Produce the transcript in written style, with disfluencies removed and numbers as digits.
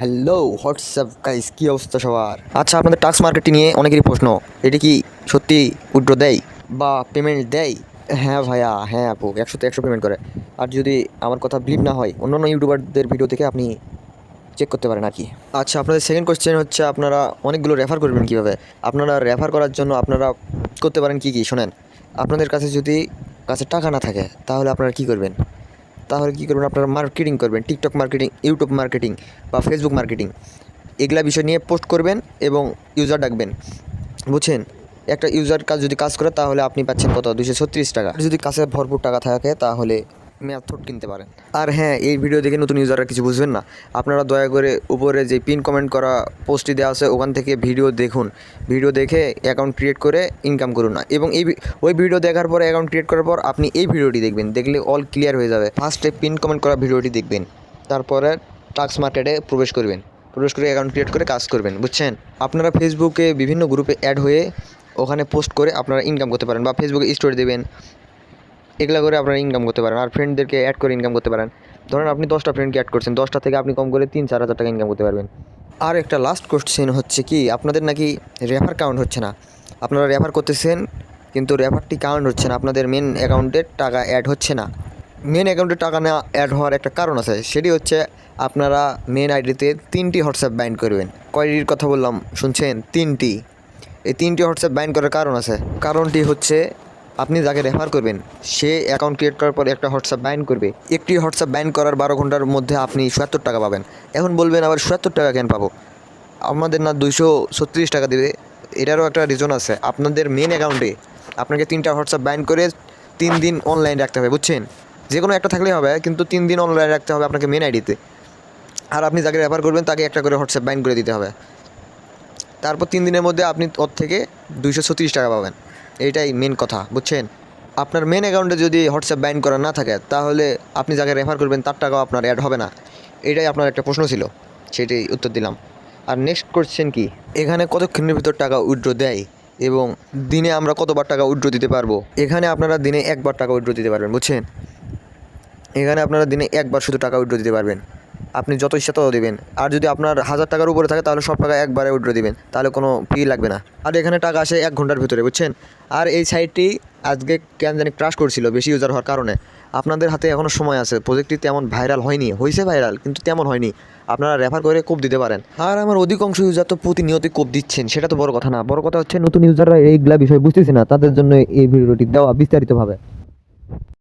Hello WhatsApp guys, কী অবস্থা সবার? আচ্ছা, আপনাদের টাস্ক মার্কেটিং নিয়ে অনেকেরই প্রশ্ন, এটি কি সত্যি উইথড্র দেয় বা পেমেন্ট দেয়? হ্যাঁ ভাইয়া, হ্যাঁ আপু, 100তে 100 পেমেন্ট করে। আর যদি আমার কথা বিলিভ না হয়, অন্যান্য ইউটিউবারদের ভিডিও থেকে আপনি চেক করতে পারেন আর কি। আচ্ছা, আপনাদের সেকেন্ড কোয়েশ্চেন হচ্ছে আপনারা অনেকগুলো রেফার করবেন কীভাবে? আপনারা রেফার করার জন্য আপনারা করতে পারেন কী শোনেন। আপনাদের কাছে যদি টাকা না থাকে তাহলে আপনারা কী করবেন? আপনারা মার্কেটিং করবেন, টিকটক মার্কেটিং, ইউটিউব মার্কেটিং বা ফেসবুক মার্কেটিং, এগুলা বিষয় নিয়ে পোস্ট করবেন এবং ইউজার ডাকবেন, বুঝছেন? একটা ইউজার যদি কাজ করে তাহলে আপনি পাচ্ছেন কত? 236 টাকা। যদি কাছে ভরপুর টাকা থাকে তাহলে মেথড কিনতে পারেন। আর হ্যাঁ, এই ভিডিও দেখে নতুন ইউজাররা কিছু বুঝবেন না, আপনারা দয়া করে উপরে যে পিন কমেন্ট করা পোস্টটি দেওয়া আছে ওখান থেকে ভিডিও দেখুন, ভিডিও দেখে অ্যাকাউন্ট ক্রিয়েট করে ইনকাম করুন না। এবং ওই ভিডিও দেখার পরে অ্যাকাউন্ট ক্রিয়েট করার পর আপনি এই ভিডিওটি দেখবেন, দেখলে অল ক্লিয়ার হয়ে যাবে। ফার্স্টে পিন কমেন্ট করা ভিডিওটি দেখবেন, তারপরে টাস্ক মার্কেটে প্রবেশ করবেন, প্রবেশ করে অ্যাকাউন্ট ক্রিয়েট করে কাজ করবেন, বুঝছেন? আপনারা ফেসবুকে বিভিন্ন গ্রুপে অ্যাড হয়ে ওখানে পোস্ট করে আপনারা ইনকাম করতে পারেন, বা ফেসবুকে স্টোরি দেবেন, এগুলো করে আপনারা ইনকাম করতে পারেন। আর ফ্রেন্ডদেরকে অ্যাড করে ইনকাম করতে পারেন। ধরেন আপনি 10টা ফ্রেন্ডকে অ্যাড করছেন, 10টা থেকে আপনি কম করে 3-4 হাজার টাকা ইনকাম করতে পারবেন। আর একটা লাস্ট কোশ্চেন হচ্ছে কি, আপনাদের নাকি রেফার কাউন্ট হচ্ছে না। আপনারা রেফার করতেছেন কিন্তু রেফারটি কাউন্ট হচ্ছে না, আপনাদের মেন অ্যাকাউন্টে টাকা অ্যাড হচ্ছে না। মেন অ্যাকাউন্টে টাকা না অ্যাড হওয়ার একটা কারণ আছে, সেটি হচ্ছে আপনারা মেন আইডিতে 3টি হোয়াটসঅ্যাপ বাইন্ড করবেন। কয়টির কথা বললাম শুনছেন? 3টি। এই 3টি হোয়াটসঅ্যাপ বাইন্ড করার কারণ আছে। কারণটি হচ্ছে আপনি যাকে রেফার করবেন সে অ্যাকাউন্ট ক্রিয়েট করার পর একটা হোয়াটসঅ্যাপ বাইন্ড করবে। একটি হোয়াটসঅ্যাপ বাইন্ড করার 12 ঘন্টার মধ্যে আপনি 77 টাকা পাবেন। এখন বলবেন আবার 77 টাকা কেন পাবো? আমাদের না 236 টাকা দেবে? এটারও একটা রিজন আছে। আপনাদের মেন অ্যাকাউন্টে আপনাকে 3টা হোয়াটসঅ্যাপ বাইন্ড করে 3 দিন অনলাইন রাখতে হবে, বুঝছেন? যে কোনো একটা থাকলেই হবে, কিন্তু 3 দিন অনলাইন রাখতে হবে আপনাকে মেন আইডিতে। আর আপনি যাকে রেফার করবেন তাকে একটা করে হোয়াটসঅ্যাপ বাইন্ড করে দিতে হবে। তারপর 3 দিনের মধ্যে আপনি ওর থেকে 236 টাকা পাবেন। এইটাই মেন কথা, বুঝছেন? আপনার মেন অ্যাকাউন্টে যদি হোয়াটসঅ্যাপ বাইন্ড করা না থাকে তাহলে আপনি যাকে রেফার করবেন তার টাকাও আপনার অ্যাড হবে না। এটাই আপনার একটা প্রশ্ন ছিল, সেটাই উত্তর দিলাম। আর নেক্সট কোশ্চেন কি, এখানে কতক্ষণের ভিতর টাকা উইথড্র দেয় এবং দিনে আমরা কতবার টাকা উইথড্র দিতে পারবো? এখানে আপনারা দিনে একবার টাকা উইথড্র দিতে পারবেন, বুঝছেন? এখানে আপনারা দিনে একবার শুধু টাকা উইথড্র দিতে পারবেন, আপনি যত ইচ্ছা তত দেবেন। আর যদি আপনার 1000 টাকার উপরে থাকে তাহলে সব টাকা একবারে উইথড্র দিবেন, তাহলে কোনো ফি লাগবে না। আর এখানে টাকা আসে 1 ঘন্টার ভিতরে, বুঝছেন? আর এই সাইটটি আজকে কেন জানি ক্রাশ করছিল বেশি ইউজার হওয়ার কারণে। আপনাদের হাতে এখনও সময় আছে, প্রজেক্টটি তেমন ভাইরাল হয়নি, হয়েছে ভাইরাল কিন্তু তেমন হয়নি। আপনারা রেফার করে কোপ দিতে পারেন। আর আমার অধিকাংশ ইউজার তো প্রতিনিয়তই কোপ দিচ্ছেন, সেটা তো বড় কথা না। বড় কথা হচ্ছে নতুন ইউজাররা এইগুলা বিষয় বুঝতেছে না, তাদের জন্য এই ভিডিওটি দেওয়া বিস্তারিতভাবে।